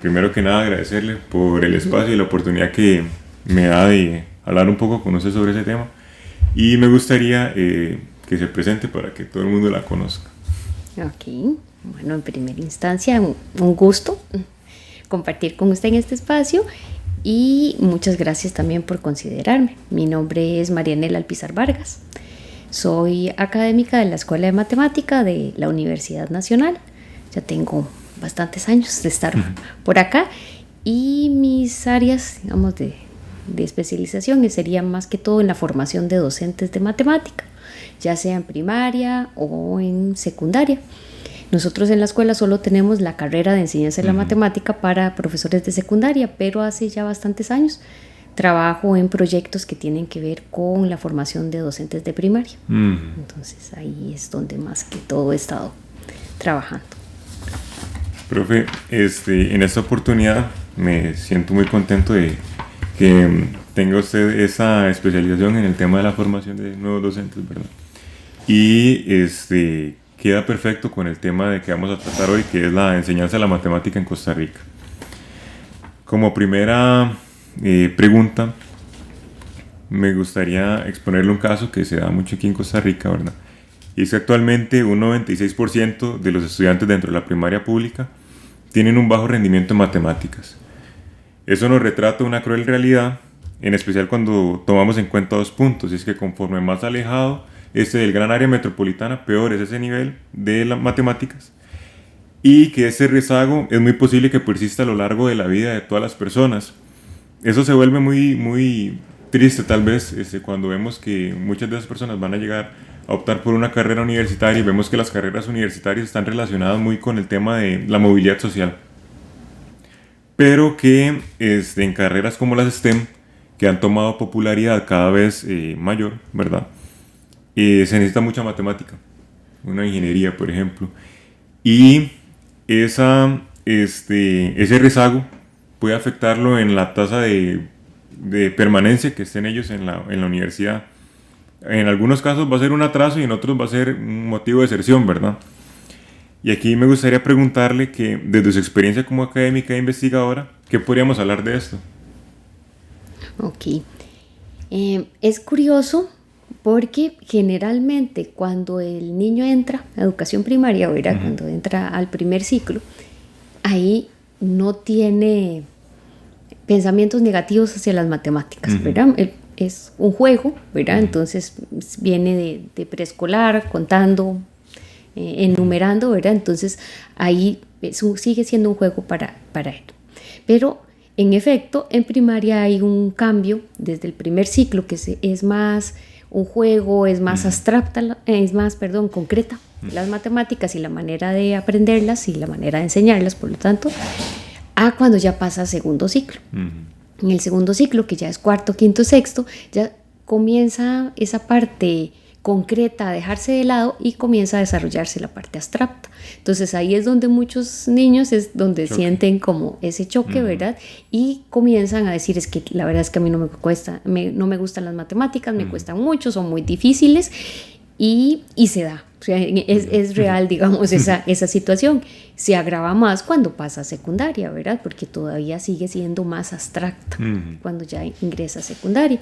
Primero que nada, agradecerle por el espacio y la oportunidad que me da de hablar un poco con usted sobre ese tema. Y me gustaría que se presente para que todo el mundo la conozca. Ok, bueno, en primera instancia, un gusto compartir con usted en este espacio y muchas gracias también por considerarme. Mi nombre es Marianela Alpizar Vargas. Soy académica de la Escuela de Matemática de la Universidad Nacional. Ya tengo bastantes años de estar por acá y mis áreas, digamos, de especialización serían más que todo en la formación de docentes de matemática, ya sea en primaria o en secundaria. Nosotros en la escuela solo tenemos la carrera de enseñanza de la matemática para profesores de secundaria, pero hace ya bastantes años trabajo en proyectos que tienen que ver con la formación de docentes de primaria. Entonces ahí es donde más que todo he estado trabajando. Profe, en esta oportunidad me siento muy contento de que tenga usted esa especialización en el tema de la formación de nuevos docentes, ¿verdad? Y queda perfecto con el tema de que vamos a tratar hoy, que es la enseñanza de la matemática en Costa Rica. Como primera pregunta, me gustaría exponerle un caso que se da mucho aquí en Costa Rica, ¿verdad? Y es que actualmente un 96% de los estudiantes dentro de la primaria pública tienen un bajo rendimiento en matemáticas. Eso nos retrata una cruel realidad, en especial cuando tomamos en cuenta dos puntos, y es que conforme más alejado del gran área metropolitana, peor es ese nivel de las matemáticas, y que ese rezago es muy posible que persista a lo largo de la vida de todas las personas. Eso se vuelve muy triste tal vez cuando vemos que muchas de esas personas van a llegar a optar por una carrera universitaria y vemos que las carreras universitarias están relacionadas muy con el tema de la movilidad social. Pero que en carreras como las STEM, que han tomado popularidad cada vez mayor, ¿verdad? Se necesita mucha matemática, una ingeniería, por ejemplo. Y ese rezago puede afectarlo en la tasa de permanencia que estén ellos en la universidad. En algunos casos va a ser un atraso y en otros va a ser un motivo de deserción, ¿verdad? Y aquí me gustaría preguntarle que desde su experiencia como académica e investigadora, ¿qué podríamos hablar de esto? Ok, es curioso porque generalmente cuando el niño entra a educación primaria, ¿verdad? Cuando entra al primer ciclo, ahí no tiene pensamientos negativos hacia las matemáticas, ¿verdad? Es un juego, ¿verdad? Entonces viene de preescolar, contando, enumerando, ¿verdad? Entonces ahí sigue siendo un juego para él. Pero en efecto, en primaria hay un cambio desde el primer ciclo que es más un juego, es más abstracta, es más, concreta las matemáticas y la manera de aprenderlas y la manera de enseñarlas, por lo tanto, a cuando ya pasa a segundo ciclo. En el segundo ciclo, que ya es cuarto, quinto, sexto, ya comienza esa parte concreta a dejarse de lado y comienza a desarrollarse la parte abstracta. Entonces ahí es donde muchos niños sienten como ese choque, ¿verdad? Y comienzan a decir, es que la verdad es que a mí no me gustan las matemáticas, me cuestan mucho, son muy difíciles y se da. O sea, es real, digamos, esa situación. Se agrava más cuando pasa a secundaria, ¿verdad? Porque todavía sigue siendo más abstracta cuando ya ingresa a secundaria.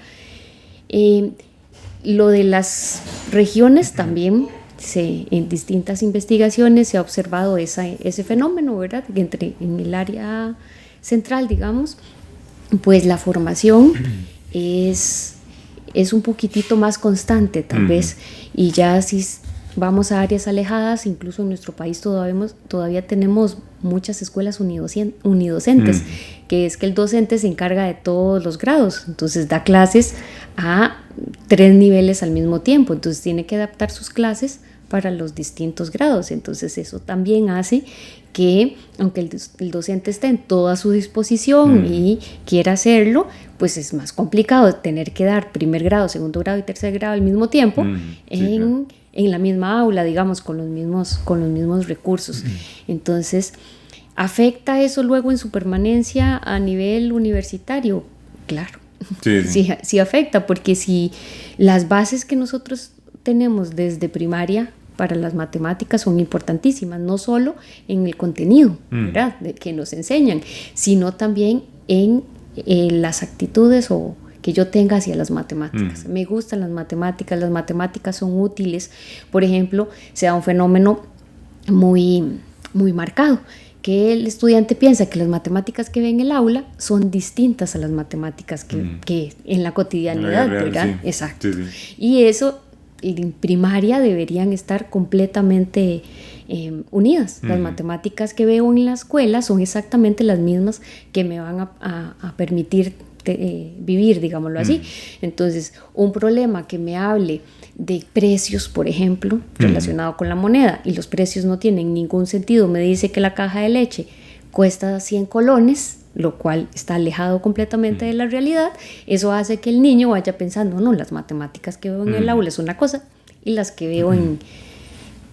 Lo de las regiones también, en distintas investigaciones se ha observado ese fenómeno, ¿verdad? Que en el área central, digamos, pues la formación es un poquitito más constante, tal vez, y ya si vamos a áreas alejadas, incluso en nuestro país todavía tenemos muchas escuelas unidocentes, que es que el docente se encarga de todos los grados, entonces da clases a 3 niveles al mismo tiempo, entonces tiene que adaptar sus clases para los distintos grados, entonces eso también hace que, aunque el docente esté en toda su disposición y quiera hacerlo, pues es más complicado tener que dar primer grado, segundo grado y tercer grado al mismo tiempo en la misma aula, digamos, con los mismos recursos. Entonces, ¿afecta eso luego en su permanencia a nivel universitario? Claro, sí afecta, porque si las bases que nosotros tenemos desde primaria para las matemáticas son importantísimas, no solo en el contenido, ¿verdad?, que nos enseñan, sino también en las actitudes o que yo tenga hacia las matemáticas. Me gustan las matemáticas son útiles. Por ejemplo, se da un fenómeno muy, muy marcado, que el estudiante piensa que las matemáticas que ve en el aula son distintas a las matemáticas que en la cotidianidad, real, ¿verdad? Sí. Exacto. Sí, sí. Y eso en primaria deberían estar completamente unidas. Las matemáticas que veo en la escuela son exactamente las mismas que me van a permitir vivir, digámoslo así. Entonces, un problema que me hable de precios, por ejemplo, relacionado con la moneda, y los precios no tienen ningún sentido, me dice que la caja de leche cuesta 100 colones, lo cual está alejado completamente de la realidad. Eso hace que el niño vaya pensando, no, las matemáticas que veo en el aula es una cosa, y las que veo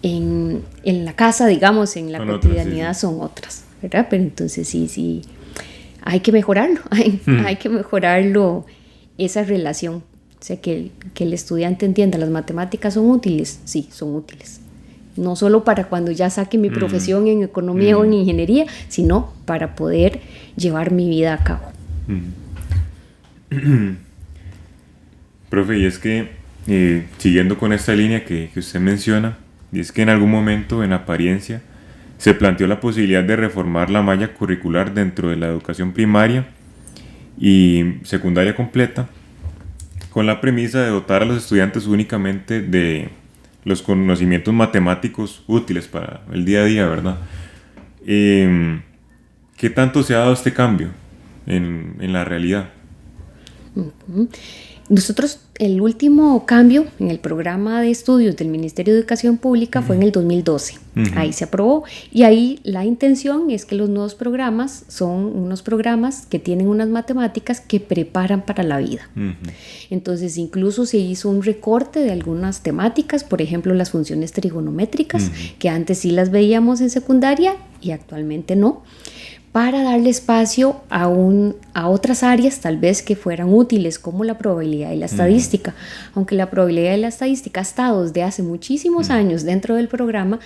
en la casa, digamos, en la cotidianidad otras, son otras, ¿verdad? Pero entonces sí, hay que mejorarlo, hay que mejorarlo, esa relación. O sea, que el estudiante entienda, las matemáticas son útiles, sí, son útiles. No solo para cuando ya saque mi profesión en economía o en ingeniería, sino para poder llevar mi vida a cabo. Profe, y es que, siguiendo con esta línea que usted menciona, y es que en algún momento, en apariencia, se planteó la posibilidad de reformar la malla curricular dentro de la educación primaria y secundaria completa, con la premisa de dotar a los estudiantes únicamente de los conocimientos matemáticos útiles para el día a día, ¿verdad? ¿Qué tanto se ha dado este cambio en la realidad? Nosotros, el último cambio en el programa de estudios del Ministerio de Educación Pública fue en el 2012. Ahí se aprobó, y ahí la intención es que los nuevos programas son unos programas que tienen unas matemáticas que preparan para la vida. Entonces, incluso se hizo un recorte de algunas temáticas, por ejemplo, las funciones trigonométricas, que antes sí las veíamos en secundaria y actualmente no, para darle espacio a otras áreas tal vez que fueran útiles, como la probabilidad y la estadística. Aunque la probabilidad y la estadística ha estado desde hace muchísimos años dentro del programa,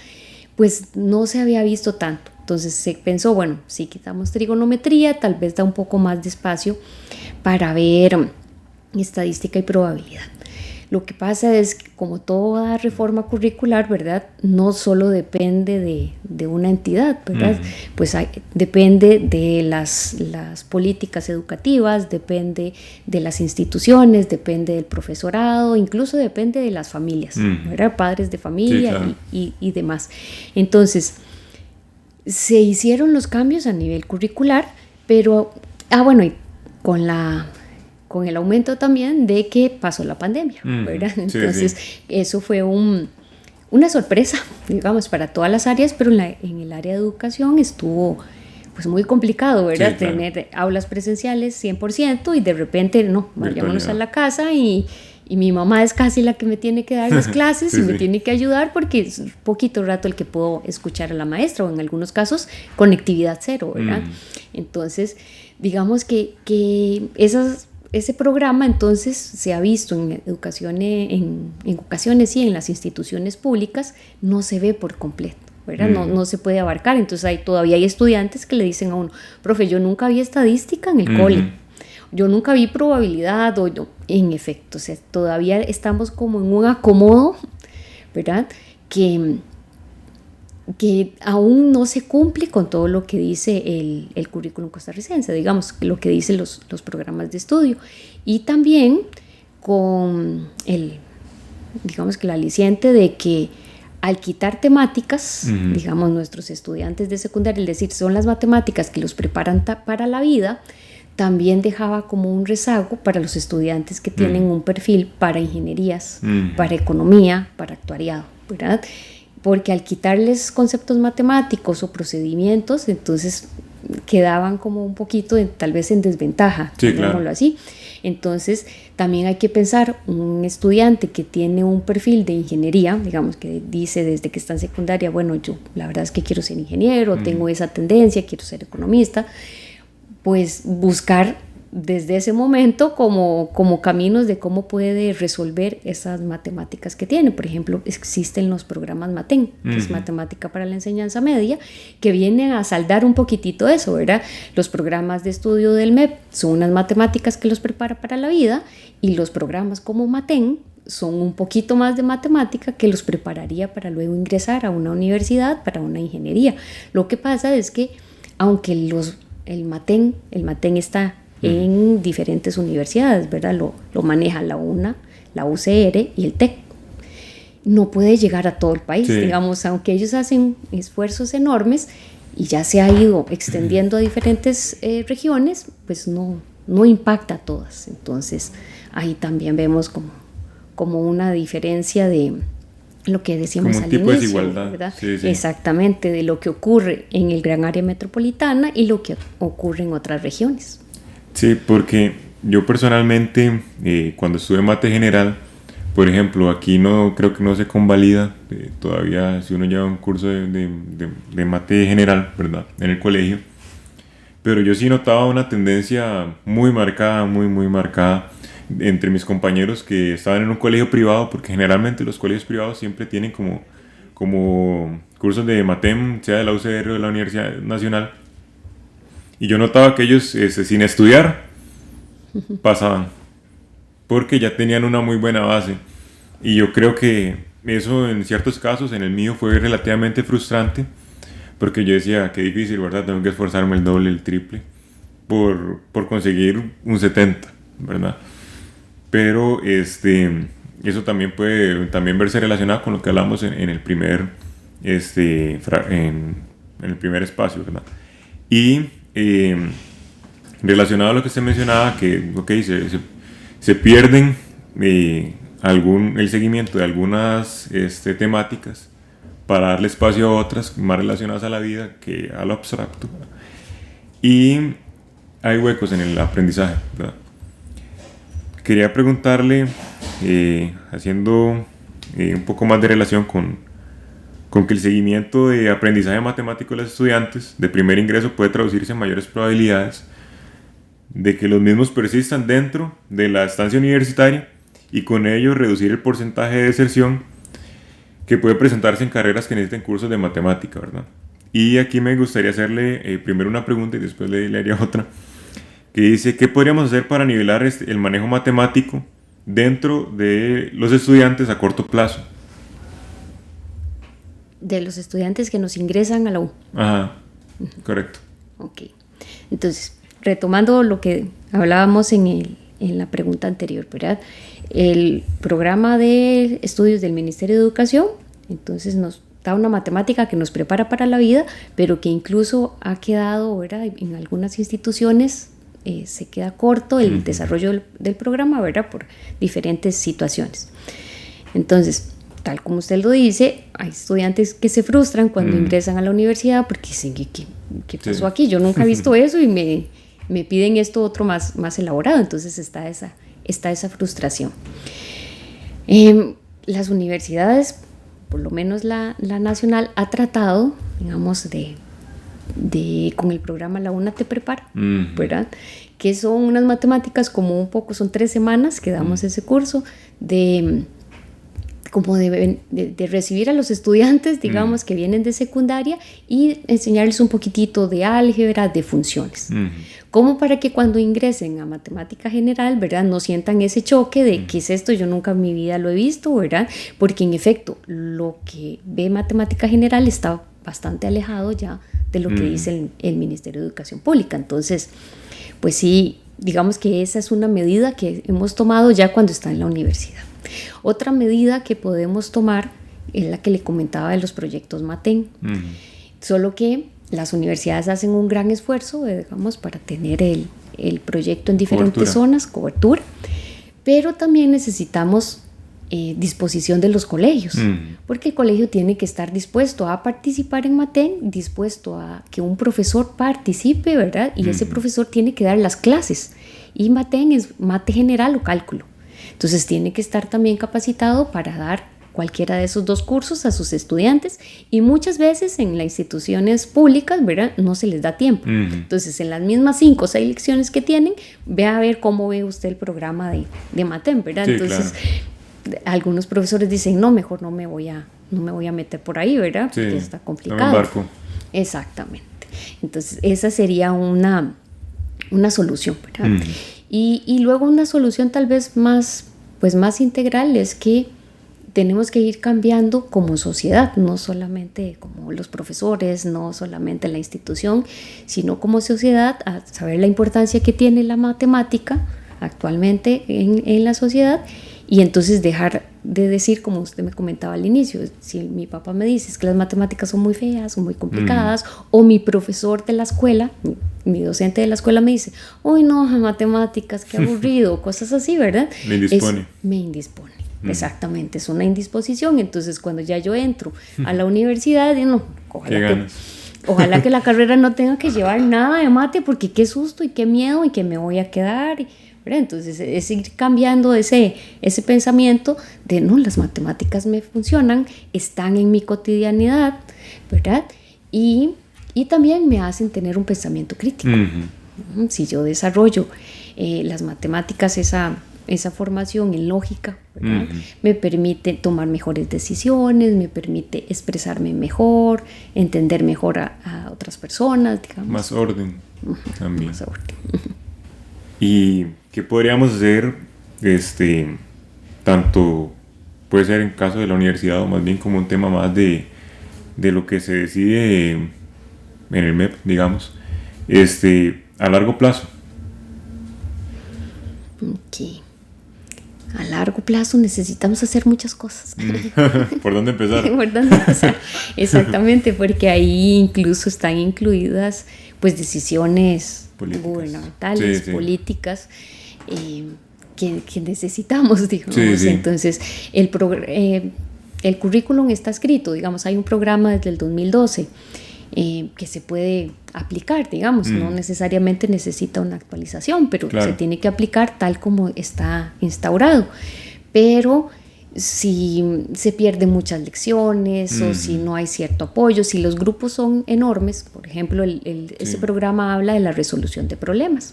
pues no se había visto tanto. Entonces se pensó, bueno, si quitamos trigonometría, tal vez da un poco más de espacio para ver estadística y probabilidad. Lo que pasa es que, como toda reforma curricular, ¿verdad?, no solo depende de una entidad, ¿verdad? Pues depende de las políticas educativas, depende de las instituciones, depende del profesorado, incluso depende de las familias, ¿verdad? Padres de familia, sí, claro, y demás. Entonces, se hicieron los cambios a nivel curricular, pero, bueno, y con el aumento también de que pasó la pandemia, ¿verdad? Entonces, eso fue una sorpresa, digamos, para todas las áreas, pero en el área de educación estuvo pues muy complicado, ¿verdad? Sí, claro. Tener aulas presenciales 100% y de repente, no, vayámonos a la casa y mi mamá es casi la que me tiene que dar las clases y me tiene que ayudar, porque es un poquito rato el que puedo escuchar a la maestra, o en algunos casos conectividad cero, ¿verdad? Entonces, digamos que ese programa entonces se ha visto en educación, en ocasiones y en las instituciones públicas no se ve por completo, ¿verdad? No se puede abarcar. Entonces todavía hay estudiantes que le dicen a uno, profe, yo nunca vi estadística en el cole, yo nunca vi probabilidad, en efecto, o sea, todavía estamos como en un acomodo, ¿verdad?, que aún no se cumple con todo lo que dice el currículum costarricense, digamos, lo que dicen los programas de estudio, y también con digamos que el aliciente de que al quitar temáticas, digamos, nuestros estudiantes de secundaria, es decir, son las matemáticas que los preparan para la vida, también dejaba como un rezago para los estudiantes que tienen un perfil para ingenierías, para economía, para actuariado, ¿verdad? Porque al quitarles conceptos matemáticos o procedimientos, entonces quedaban como un poquito tal vez en desventaja, digámoslo así. Entonces también hay que pensar, un estudiante que tiene un perfil de ingeniería, digamos, que dice desde que está en secundaria, bueno, yo la verdad es que quiero ser ingeniero, tengo esa tendencia, quiero ser economista, pues buscar desde ese momento como caminos de cómo puede resolver esas matemáticas que tiene. Por ejemplo, existen los programas MATEN, que es Matemática para la Enseñanza Media, que vienen a saldar un poquitito eso, ¿verdad? Los programas de estudio del MEP son unas matemáticas que los prepara para la vida, y los programas como MATEN son un poquito más de matemática que los prepararía para luego ingresar a una universidad, para una ingeniería. Lo que pasa es que aunque el MATEN está en diferentes universidades, ¿verdad? Lo maneja la UNA, la UCR y el TEC. No puede llegar a todo el país, digamos, aunque ellos hacen esfuerzos enormes y ya se ha ido extendiendo a diferentes regiones, pues no impacta a todas. Entonces, ahí también vemos como una diferencia de lo que decíamos al inicio, como un tipo de desigualdad, ¿verdad? Sí. Exactamente, de lo que ocurre en el gran área metropolitana y lo que ocurre en otras regiones. Sí, porque yo personalmente, cuando estuve en mate general, por ejemplo, aquí creo que no se convalida todavía si uno lleva un curso de mate general, ¿verdad? En el colegio. Pero yo sí notaba una tendencia muy marcada, muy marcada entre mis compañeros que estaban en un colegio privado, porque generalmente los colegios privados siempre tienen como cursos de MATEM, sea de la UCR o de la Universidad Nacional. Y yo notaba que ellos, sin estudiar, pasaban, porque ya tenían una muy buena base. Y yo creo que eso en ciertos casos, en el mío, fue relativamente frustrante, porque yo decía, qué difícil, ¿verdad? Tengo que esforzarme el doble, el triple, por conseguir un 70, ¿verdad? Pero eso también puede verse relacionado con lo que hablamos en el primer en el primer espacio, ¿verdad? Y relacionado a lo que usted mencionaba, que se pierden el seguimiento de algunas temáticas para darle espacio a otras más relacionadas a la vida que a lo abstracto, ¿verdad? Y hay huecos en el aprendizaje, ¿verdad? Quería preguntarle, haciendo un poco más de relación con que el seguimiento de aprendizaje matemático de los estudiantes de primer ingreso puede traducirse en mayores probabilidades de que los mismos persistan dentro de la estancia universitaria y con ello reducir el porcentaje de deserción que puede presentarse en carreras que necesiten cursos de matemática, ¿verdad? Y aquí me gustaría hacerle primero una pregunta y después le haría otra, que dice, ¿qué podríamos hacer para nivelar el manejo matemático dentro de los estudiantes a corto plazo? De los estudiantes que nos ingresan a la U. Ajá, correcto. Ok, entonces, retomando lo que hablábamos en la pregunta anterior, ¿verdad? El programa de estudios del Ministerio de Educación, entonces nos da una matemática que nos prepara para la vida, pero que incluso ha quedado, ¿verdad? En algunas instituciones se queda corto el desarrollo del programa, ¿verdad? Por diferentes situaciones. Entonces, tal como usted lo dice, hay estudiantes que se frustran cuando ingresan a la universidad porque dicen, ¿qué pasó aquí? Yo nunca he visto eso y me piden esto otro más elaborado. Entonces está esa frustración. Las universidades, por lo menos la nacional, ha tratado, digamos, con el programa La UNA te prepara, ¿verdad? Que son unas matemáticas como son 3 semanas que damos ese curso de recibir a los estudiantes, digamos, que vienen de secundaria y enseñarles un poquitito de álgebra, de funciones. Como para que cuando ingresen a matemática general, ¿verdad? No sientan ese choque de ¿qué es esto? Yo nunca en mi vida lo he visto, ¿verdad? Porque en efecto, lo que ve matemática general está bastante alejado ya de lo que dice el Ministerio de Educación Pública. Entonces, pues sí, digamos que esa es una medida que hemos tomado ya cuando está en la universidad. Otra medida que podemos tomar es la que le comentaba de los proyectos MATEN. Solo que las universidades hacen un gran esfuerzo, digamos, para tener el proyecto en diferentes zonas, cobertura, pero también necesitamos disposición de los colegios, porque el colegio tiene que estar dispuesto a participar en MATEN, dispuesto a que un profesor participe, ¿verdad? Y ese profesor tiene que dar las clases, y MATEN es mate general o cálculo. Entonces tiene que estar también capacitado para dar cualquiera de esos 2 cursos a sus estudiantes, y muchas veces en las instituciones públicas, ¿verdad?, no se les da tiempo. Entonces, en las mismas 5 o 6 lecciones que tienen, ve a ver cómo ve usted el programa de Matem, ¿verdad? Sí, entonces, claro. algunos profesores dicen, no, mejor no me voy a meter por ahí, ¿verdad? Sí, porque está complicado. no me embarco. Exactamente. Entonces, esa sería una solución, ¿verdad? Y luego una solución tal vez más integral es que tenemos que ir cambiando como sociedad, no solamente como los profesores, no solamente la institución, sino como sociedad, a saber la importancia que tiene la matemática actualmente en la sociedad, y entonces dejar de decir, como usted me comentaba al inicio, si mi papá me dice es que las matemáticas son muy feas, son muy complicadas, o mi profesor de la escuela, mi docente de la escuela me dice, uy no, matemáticas, qué aburrido, cosas así, ¿verdad? Me indispone. Me indispone, exactamente, es una indisposición. Entonces cuando ya yo entro a la universidad, no, ojalá que la carrera no tenga que llevar nada de mate, porque qué susto y qué miedo y que me voy a quedar, ¿verdad? Entonces es ir cambiando ese pensamiento de no, las matemáticas me funcionan, están en mi cotidianidad, ¿verdad? Y también me hacen tener un pensamiento crítico. Si yo desarrollo las matemáticas, esa formación en lógica, ¿verdad? Me permite tomar mejores decisiones, me permite expresarme mejor, entender mejor a otras personas, digamos. Más orden también. Más orden. ¿Y qué podríamos hacer, tanto puede ser en caso de la universidad o más bien como un tema más de lo que se decide en el MEP, digamos, a largo plazo? Ok. A largo plazo necesitamos hacer muchas cosas. ¿Por dónde empezar? ¿Por dónde empezar? Exactamente, porque ahí incluso están incluidas pues decisiones gubernamentales, políticas, que necesitamos, digamos. Entonces, el currículum está escrito, digamos, hay un programa desde el 2012 que se puede aplicar, digamos, no necesariamente necesita una actualización, pero se tiene que aplicar tal como está instaurado. Pero si se pierden muchas lecciones o si no hay cierto apoyo, si los grupos son enormes, por ejemplo, ese programa habla de la resolución de problemas.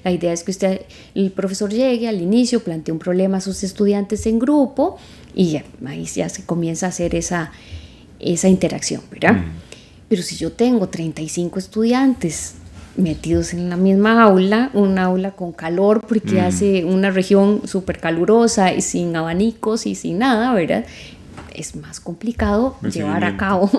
La idea es que el profesor llegue al inicio, plantee un problema a sus estudiantes en grupo y ahí ya se comienza a hacer esa interacción, ¿verdad? Pero si yo tengo 35 estudiantes metidos en la misma aula, una aula con calor porque hace una región súper calurosa y sin abanicos y sin nada, ¿verdad? Es más complicado llevar a cabo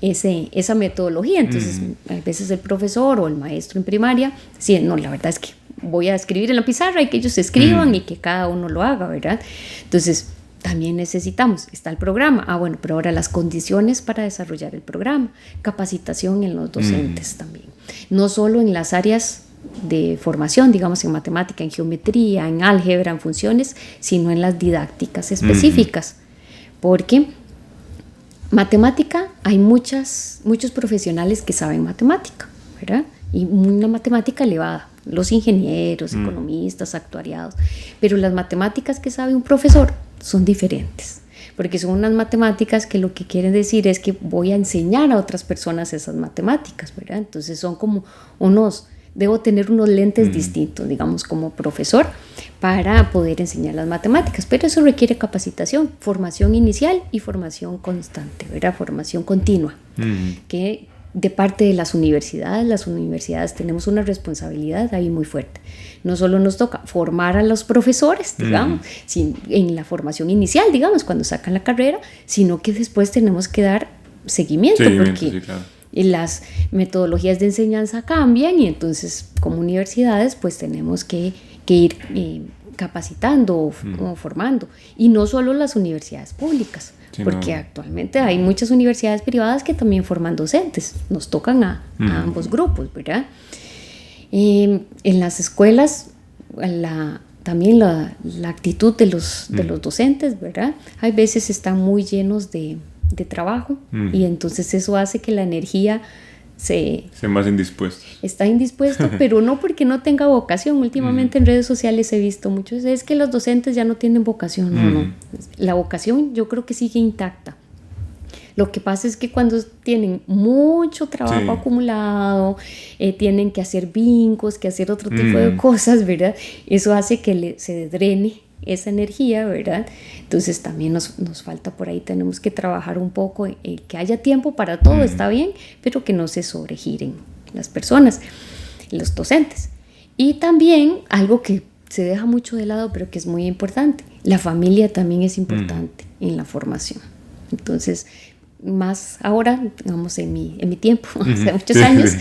esa metodología. Entonces, a veces el profesor o el maestro en primaria dice, no, la verdad es que voy a escribir en la pizarra y que ellos escriban y que cada uno lo haga, ¿verdad? Entonces, también necesitamos, está el programa, bueno, pero ahora las condiciones para desarrollar el programa, capacitación en los docentes también, no solo en las áreas de formación, digamos en matemática, en geometría, en álgebra, en funciones, sino en las didácticas específicas, porque matemática, hay muchos profesionales que saben matemática, ¿verdad? Y una matemática elevada, los ingenieros, economistas, actuariados, pero las matemáticas que sabe un profesor son diferentes, porque son unas matemáticas que lo que quieren decir es que voy a enseñar a otras personas esas matemáticas, ¿verdad? Entonces son como debo tener unos lentes distintos, digamos, como profesor, para poder enseñar las matemáticas, pero eso requiere capacitación, formación inicial y formación constante, ¿verdad? Formación continua, que de parte de las universidades tenemos una responsabilidad ahí muy fuerte. No solo nos toca formar a los profesores, digamos, en la formación inicial, digamos, cuando sacan la carrera, sino que después tenemos que dar seguimiento porque las metodologías de enseñanza cambian y entonces como universidades pues tenemos que ir capacitando o formando. Y no solo las universidades públicas, porque actualmente hay muchas universidades privadas que también forman docentes, nos tocan a ambos grupos, ¿verdad? En las escuelas, también la actitud de los docentes, ¿verdad? Hay veces están muy llenos de trabajo y entonces eso hace que la energía se más indispuestos. Está indispuesto, pero no porque no tenga vocación. Últimamente en redes sociales he visto mucho, es que los docentes ya no tienen vocación. No. La vocación yo creo que sigue intacta. Lo que pasa es que cuando tienen mucho trabajo acumulado, tienen que hacer vincos, que hacer otro tipo de cosas, ¿verdad? Eso hace que se drene esa energía, ¿verdad? Entonces también nos falta por ahí, tenemos que trabajar un poco en que haya tiempo para todo, está bien, pero que no se sobregiren las personas, los docentes. Y también algo que se deja mucho de lado, pero que es muy importante, la familia también es importante en la formación. Entonces, más ahora, digamos en mi tiempo, hace muchos años,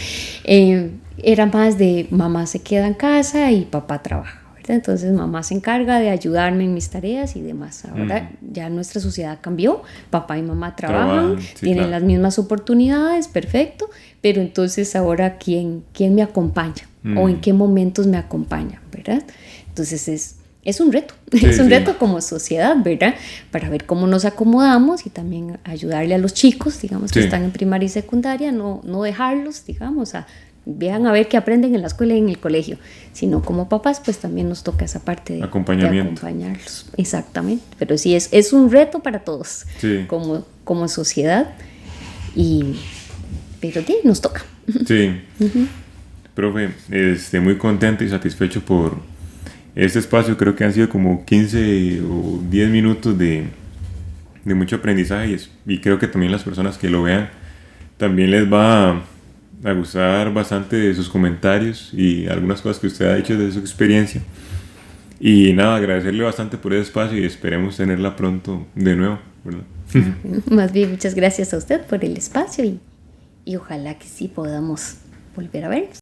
era más de mamá se queda en casa y papá trabaja, ¿verdad? Entonces mamá se encarga de ayudarme en mis tareas y demás. Ahora ya nuestra sociedad cambió, papá y mamá trabajan, tienen las mismas oportunidades, perfecto, pero entonces ahora ¿quién me acompaña? ¿O en qué momentos me acompaña? ¿Verdad? Entonces es un reto, reto como sociedad, ¿verdad? Para ver cómo nos acomodamos y también ayudarle a los chicos, digamos, que están en primaria y secundaria, no dejarlos, digamos, vean a ver qué aprenden en la escuela y en el colegio, sino como papás, pues también nos toca esa parte de acompañarlos. Exactamente, pero sí, es un reto para todos, como sociedad, pero sí, nos toca. Sí, profe, muy contento y satisfecho por este espacio. Creo que han sido como 15 o 10 minutos de mucho aprendizaje y creo que también las personas que lo vean también les va a gustar bastante de sus comentarios y algunas cosas que usted ha dicho de su experiencia. Y nada, agradecerle bastante por ese espacio y esperemos tenerla pronto de nuevo, ¿verdad? Más bien, muchas gracias a usted por el espacio y ojalá que sí podamos volver a vernos.